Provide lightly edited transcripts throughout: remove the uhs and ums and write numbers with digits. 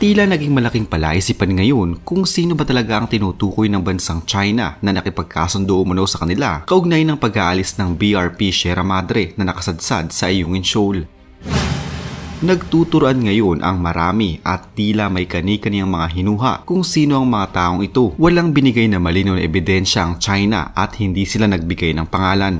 Tila naging malaking palaisipan ngayon kung sino ba talaga ang tinutukoy ng bansang China na nakipagkasundo umano sa kanila kaugnay ng pag-aalis ng BRP Sierra Madre na nakasadsad sa Ayungin Shoal. Nagtuturuan ngayon ang marami at tila may kani-kaniyang mga hinuha kung sino ang mga taong ito. Walang binigay na malinaw na ebidensya ang China at hindi sila nagbigay ng pangalan.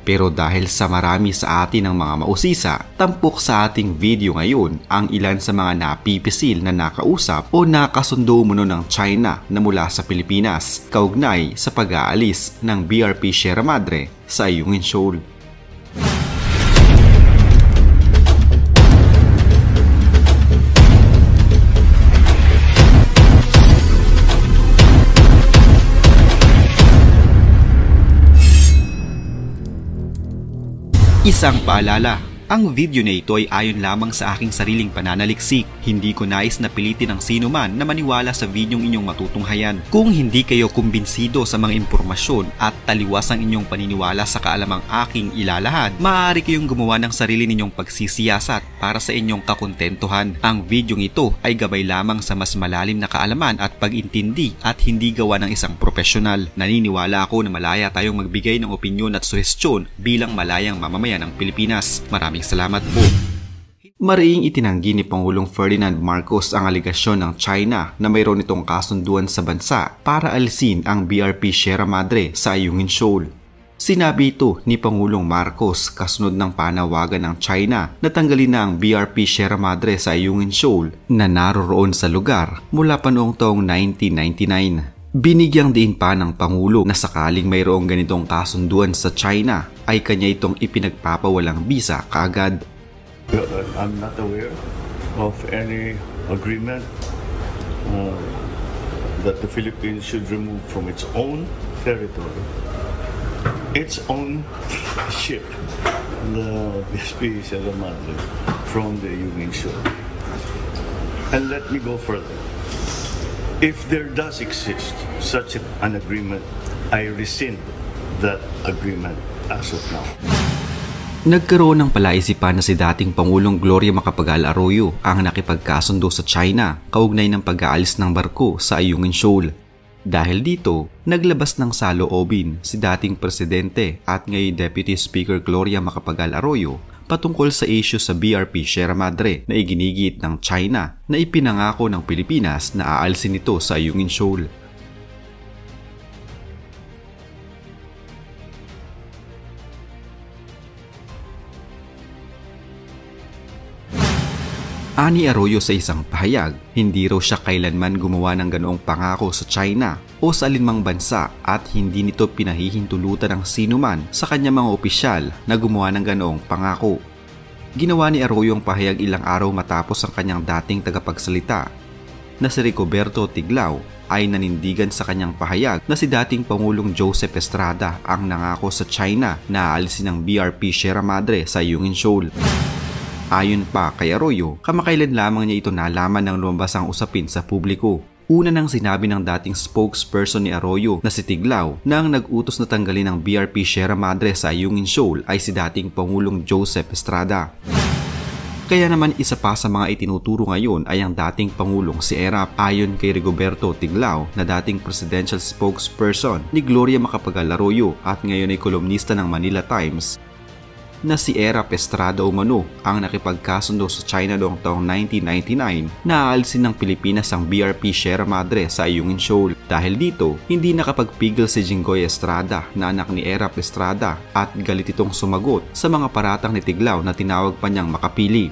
Pero dahil sa marami sa atin ng mga mausisa, tampok sa ating video ngayon ang ilan sa mga napipisil na nakausap o nakasundo umano ng China na mula sa Pilipinas kaugnay sa pag-aalis ng BRP Sierra Madre sa Ayungin Shoal. Isang paalala, ang video na ito ay ayon lamang sa aking sariling pananaliksik. Hindi ko nais na pilitin ang sino man na maniwala sa videong inyong matutunghayan. Kung hindi kayo kumbinsido sa mga impormasyon at taliwas ang inyong paniniwala sa kaalamang aking ilalahad, maaari kayong gumawa ng sarili ninyong pagsisiyasat para sa inyong kakontentuhan. Ang videong ito ay gabay lamang sa mas malalim na kaalaman at pag-intindi at hindi gawa ng isang profesional. Naniniwala ako na malaya tayong magbigay ng opinyon at suhestyon bilang malayang mamamayan ng Pilipinas. Maraming salamat po. Mariing itinanggi ni Pangulong Ferdinand Marcos ang aligasyon ng China na mayroon itong kasunduan sa bansa para alisin ang BRP Sierra Madre sa Ayungin Shoal. Sinabi ito ni Pangulong Marcos kasunod ng panawagan ng China na tanggalin na ang BRP Sierra Madre sa Ayungin Shoal na naroroon sa lugar mula pa noong taong 1999. Binigyang diin pa ng Pangulo na sakaling mayroong ganitong kasunduan sa China ay kanya itong ipinagpapawalang bisa kaagad. I'm not aware of any agreement that the Philippines should remove from its own territory its own ship, the BSP Sierra Madre, from the Ayungin Shoal. And let me go further. If there does exist such an agreement, I rescind that agreement as of now. Nagkaroon ng palaisipan na si dating Pangulong Gloria Macapagal-Arroyo ang nakipagkasundo sa China kaugnay ng pag-aalis ng barko sa Ayungin Shoal. Dahil dito, naglabas ng saloobin si dating Presidente at ngayon Deputy Speaker Gloria Macapagal-Arroyo patungkol sa issue sa BRP Sierra Madre na iginigit ng China na ipinangako ng Pilipinas na aalisin ito sa Ayungin Shoal. Ani Arroyo sa isang pahayag, hindi raw siya kailanman gumawa ng ganoong pangako sa China o sa alinmang bansa at hindi nito pinahihintulutan ng sinuman sa kanyang mga opisyal na gumawa ng ganoong pangako. Ginawa ni Arroyo ang pahayag ilang araw matapos ang kanyang dating tagapagsalita na si Rigoberto Tiglao ay nanindigan sa kanyang pahayag na si dating Pangulong Joseph Estrada ang nangako sa China na aalisin ang BRP Sierra Madre sa Ayungin Shoal. Ayon pa kay Arroyo, kamakailan lamang niya ito nalaman nang lumabas ang usapin sa publiko. Una nang sinabi ng dating spokesperson ni Arroyo na si Tiglao na ang nag-utos na tanggalin ang BRP Sierra Madre sa Ayungin Shoal ay si dating Pangulong Joseph Estrada. Kaya naman isa pa sa mga itinuturo ngayon ay ang dating Pangulong si Erap. Ayon kay Rigoberto Tiglao na dating presidential spokesperson ni Gloria Macapagal-Arroyo at ngayon ay kolumnista ng Manila Times, na si Erap Estrada umano ang nakipagkasundo sa China noong taong 1999 na aalisin ng Pilipinas ang BRP Sierra Madre sa Ayungin Shoal. Dahil dito, hindi nakapagpigil si Jinggoy Estrada na anak ni Erap Estrada at galit itong sumagot sa mga paratang ni Tiglao na tinawag pa niyang makapili.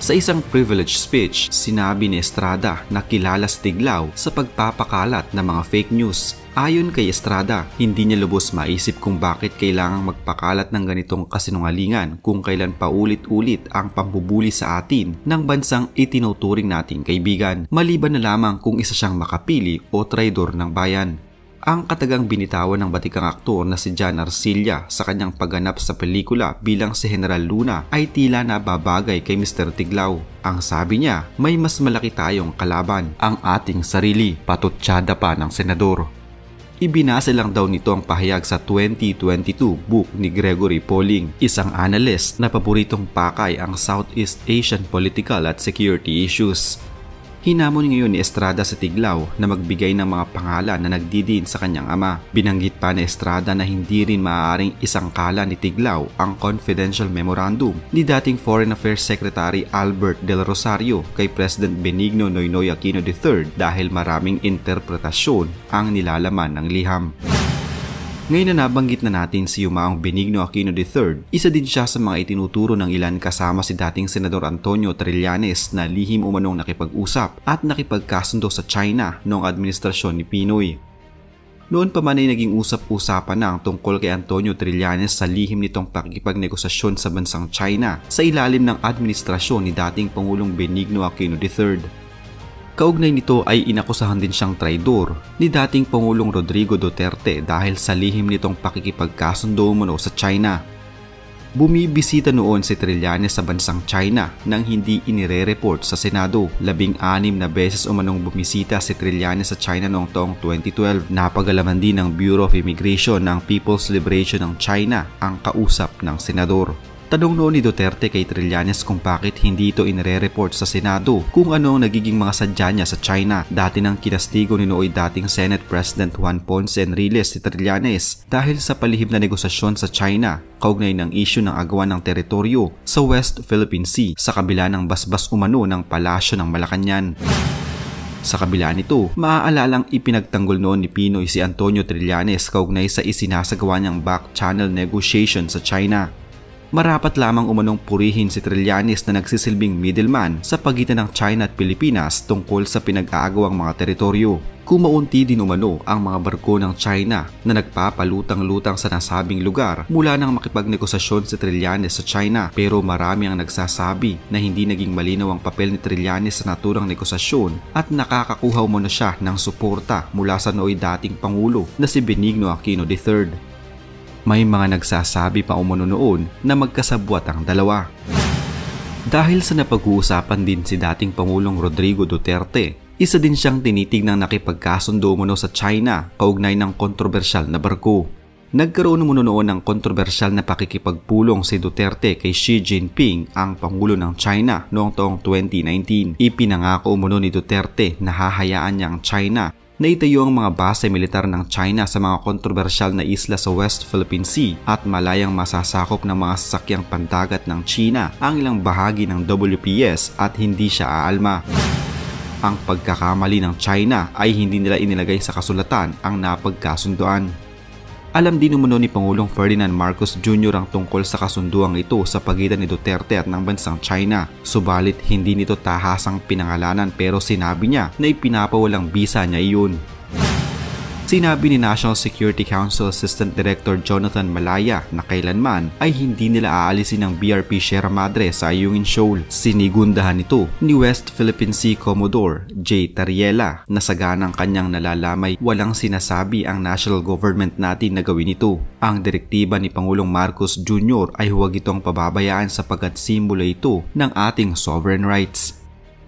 Sa isang privilege speech, sinabi ni Estrada na kilala si Tiglao sa pagpapakalat ng mga fake news. Ayon kay Estrada, hindi niya lubos maisip kung bakit kailangang magpakalat ng ganitong kasinungalingan kung kailan paulit-ulit ang pambubuli sa atin ng bansang itinuturing nating kaibigan, maliban na lamang kung isa siyang makapili o traidor ng bayan. Ang katagang binitawan ng batikang aktor na si John Arcilla sa kanyang pagganap sa pelikula bilang si General Luna ay tila nababagay kay Mr. Tiglao. Ang sabi niya, may mas malaki tayong kalaban, ang ating sarili, patutsada pa ng senador. Ibinasa lang daw nito ang pahayag sa 2022 book ni Gregory Poling, isang analyst na paboritong pakay ang Southeast Asian political at security issues. Hinamon ngayon ni Estrada si Tiglao na magbigay ng mga pangalan na nagdidiin sa kanyang ama. Binanggit pa ni Estrada na hindi rin maaaring isangkala ni Tiglao ang confidential memorandum ni dating Foreign Affairs Secretary Albert Del Rosario kay President Benigno Noynoy Aquino III dahil maraming interpretasyon ang nilalaman ng liham. Ngayon na nabanggit na natin si Yumaong Benigno Aquino III, isa din siya sa mga itinuturo ng ilan kasama si dating Senador Antonio Trillanes na lihim umanong nakipag-usap at nakipagkasundo sa China noong administrasyon ni Pinoy. Noon pa man ay naging usap-usapan na ang tungkol kay Antonio Trillanes sa lihim nitong pakikipagnegosasyon sa bansang China sa ilalim ng administrasyon ni dating Pangulong Benigno Aquino III. Kaugnay nito ay inakusahan din siyang traidor ni dating Pangulong Rodrigo Duterte dahil sa lihim nitong pakikipagkasundo umano sa China. Bumibisita noon si Trillanes sa bansang China nang hindi inire-report sa Senado. 16 na beses umanong bumisita si Trillanes sa China noong taong 2012. Napagalaman din ng Bureau of Immigration ng People's Liberation ng China ang kausap ng senador. Tanong noon ni Duterte kay Trillanes kung bakit hindi ito inire-report sa Senado kung ano ang nagiging mga sadya niya sa China. Dati nang kinastigo ni nooy dating Senate President Juan Ponce Enriquez si Trillanes dahil sa palihim na negosasyon sa China kaugnay ng issue ng agawan ng teritoryo sa West Philippine Sea sa kabila ng basbas umano ng palasyo ng Malacanang. Sa kabila nito, maaalalang ipinagtanggol noon ni Pinoy si Antonio Trillanes kaugnay sa isinasagawa niyang back-channel negotiation sa China. Marapat lamang umanong purihin si Trillanes na nagsisilbing middleman sa pagitan ng China at Pilipinas tungkol sa pinag-aagawang mga teritoryo. Kumaunti din umano ang mga barko ng China na nagpapalutang-lutang sa nasabing lugar mula nang makipagnegosasyon si Trillanes sa China, pero marami ang nagsasabi na hindi naging malinaw ang papel ni Trillanes sa naturang negosasyon at nakakakuha umano siya ng suporta mula sa nooy dating Pangulo na si Benigno Aquino III. May mga nagsasabi pa umano noon na magkasabwat ang dalawa. Dahil sa napag-uusapan din si dating Pangulong Rodrigo Duterte, isa din siyang tinitignang nakipagkasundo umano sa China kaugnay ng kontrobersyal na barko. Nagkaroon umano noon ng kontrobersyal na pakikipagpulong si Duterte kay Xi Jinping, ang Pangulo ng China noong taong 2019. Ipinangako umano ni Duterte na hahayaan niya ang China na itayo ang mga base militar ng China sa mga kontrobersyal na isla sa West Philippine Sea at malayang masasakop ng mga sasakyang pandagat ng China ang ilang bahagi ng WPS at hindi siya aalma. Ang pagkakamali ng China ay hindi nila inilagay sa kasulatan ang napagkasunduan. Alam din umano ni Pangulong Ferdinand Marcos Jr. ang tungkol sa kasunduang ito sa pagitan ni Duterte at ng bansang China. Subalit hindi nito tahasang pinangalanan pero sinabi niya na ipinapawalang bisa niya iyon. Sinabi ni National Security Council Assistant Director Jonathan Malaya na kailanman ay hindi nila aalisin ang BRP Sierra Madre sa Ayungin Shoal. Sinigundahan nito ni West Philippine Sea Commodore J. Tariela na saganang kanyang nalalamay walang sinasabi ang national government natin na gawin ito. Ang direktiba ni Pangulong Marcos Jr. ay huwag itong pababayaan sapagkat simbolo ito ng ating sovereign rights.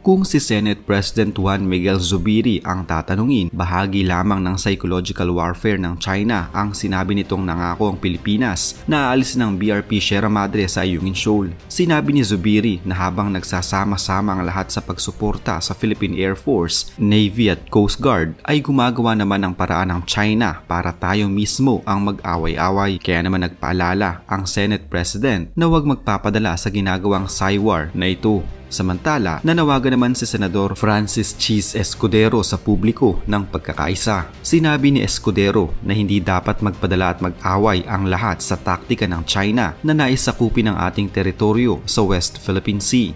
Kung si Senate President Juan Miguel Zubiri ang tatanungin, bahagi lamang ng psychological warfare ng China ang sinabi nitong nangako ang Pilipinas na aalisin ng BRP Sierra Madre sa Ayungin Shoal. Sinabi ni Zubiri na habang nagsasama-sama ang lahat sa pagsuporta sa Philippine Air Force, Navy at Coast Guard ay gumagawa naman ng paraan ng China para tayo mismo ang mag-away-away. Kaya naman nagpaalala ang Senate President na huwag magpapadala sa ginagawang Cywar na ito. Samantala, nanawagan naman si Senador Francis Chis Escudero sa publiko ng pagkakaisa. Sinabi ni Escudero na hindi dapat magpadala at mag-away ang lahat sa taktika ng China na nais sakupin ang ating teritoryo sa West Philippine Sea.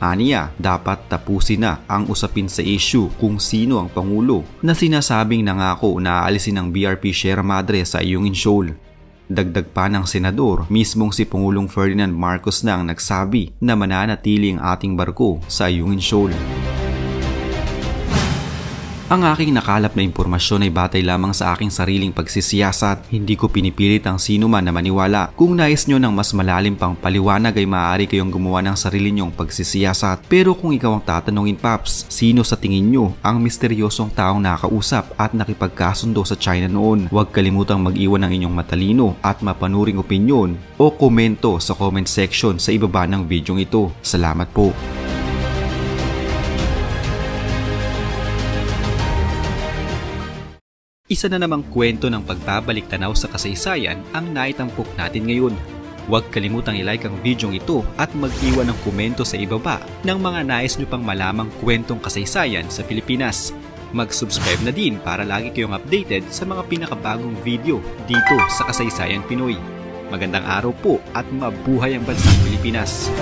Aniya, dapat tapusin na ang usapin sa issue kung sino ang Pangulo na sinasabing nangako na aalisin ng BRP Sierra Madre sa Ayungin Shoal. Dagdag pa ng senador, mismong si Pangulong Ferdinand Marcos na ang nagsabi na mananatili ang ating barko sa Ayungin Shoal. Ang aking nakalap na impormasyon ay batay lamang sa aking sariling pagsisiyasat. Hindi ko pinipilit ang sino man na maniwala. Kung nais nyo ng mas malalim pang paliwanag ay maaari kayong gumawa ng sarili nyong pagsisiyasat. Pero kung ikaw ang tatanungin, Paps, sino sa tingin nyo ang misteryosong taong nakausap at nakipagkasundo sa China noon? Huwag kalimutang mag-iwan ng inyong matalino at mapanuring opinyon o komento sa comment section sa ibaba ng video ito. Salamat po! Isa na namang kwento ng pagbabalik tanaw sa kasaysayan ang naitampok natin ngayon. Huwag kalimutang i-like ang video ito at mag-iwan ng komento sa ibaba ng mga nais nyo pang malamang kwentong kasaysayan sa Pilipinas. Mag-subscribe na din para lagi kayong updated sa mga pinakabagong video dito sa Kasaysayan Pinoy. Magandang araw po at mabuhay ang bansang Pilipinas!